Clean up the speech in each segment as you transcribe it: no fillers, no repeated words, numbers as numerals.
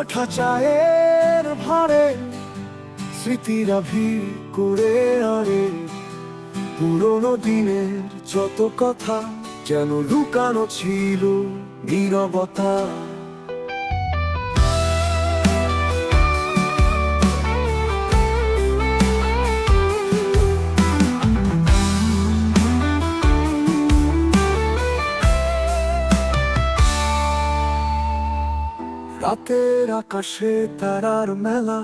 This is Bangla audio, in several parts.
ওঠা চায়ের ভারে স্মৃতিরা ভিড় করে আরে পুরোনো দিনের যত কথা যেন লুকানো ছিল নীরবতা। রাতের আকাশে তারার মেলা,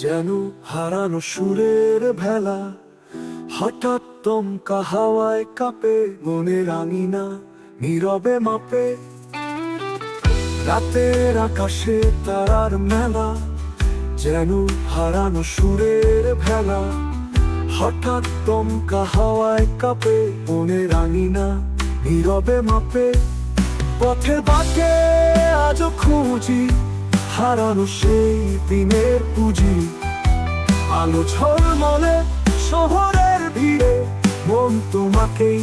যেন হারানো সুরের ভেলা। হঠাৎ দমকা হাওয়ায় কাঁপে মনের আঙিনা নীরবে মাপে। রাতের আকাশে তারার মেলা, যেন হারানো সুরের ভেলা। হঠাৎ দমকা হাওয়ায় কাঁপে মনের আঙিনা নীরবে মাপে। পথের বাঁকে আজও খুঁজি হারানো সেই দিনের পুঁজি। আলো ঝলমলে শহরের ভিড়ে মন তোমাকেই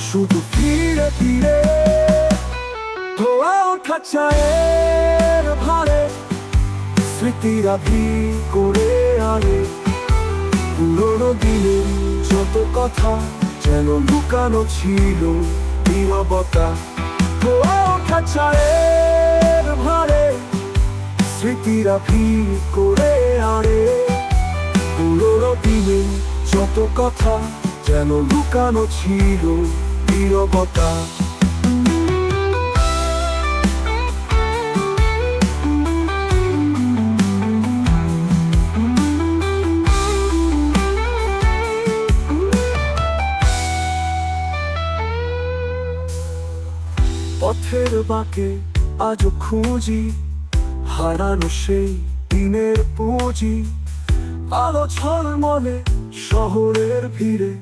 শুধু ফিরে ফিরে। ধোয়া ওঠা চায়ের ভারে স্মৃতিরা ভিড় করে আনে পুরোনো দিনের যত কথা যেন লুকানো ছিল নীরবতা। ধোয়া ওঠা চায়ের ভারে স্মৃতিরা ভিড় করে আনে পুরোনো দিনের যত কথা যেন লুকানো ছিল নীরবতা। পথের বাঁকে আজও খুঁজি হারানো সেই দিনের পুঁজি। আলো ঝলমলে শহরের ভিড়ে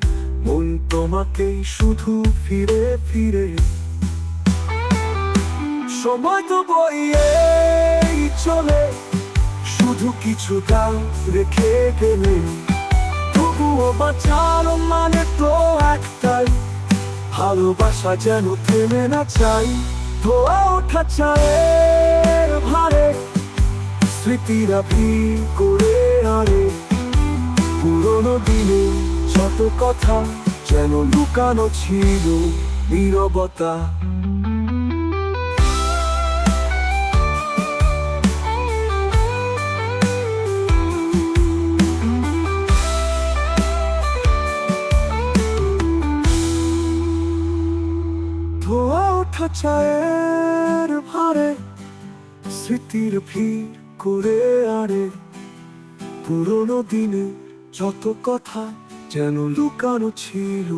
মন তোমাকেই শুধু ফিরে ফিরে। সময় তো বইয়েই চলে, শুধু কিছু দাম রেখে গেলে। তবুও বাঁচানো মানে তো একটাই, ভালোবাসা যেন থেমে না চাই। ধোয়া ওঠা চায়ের ভারে স্মৃতিরা ভিড় করে আনে পুরোনো দিনে যত কথা যেন লুকানো ছিল নীরবতা। ধোয়া ওঠা চায়ের ভারে স্মৃতির ভিড় করে আনে পুরোনো দিনে যত কথা যেন লুকানো ছিল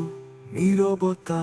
নীরবতা।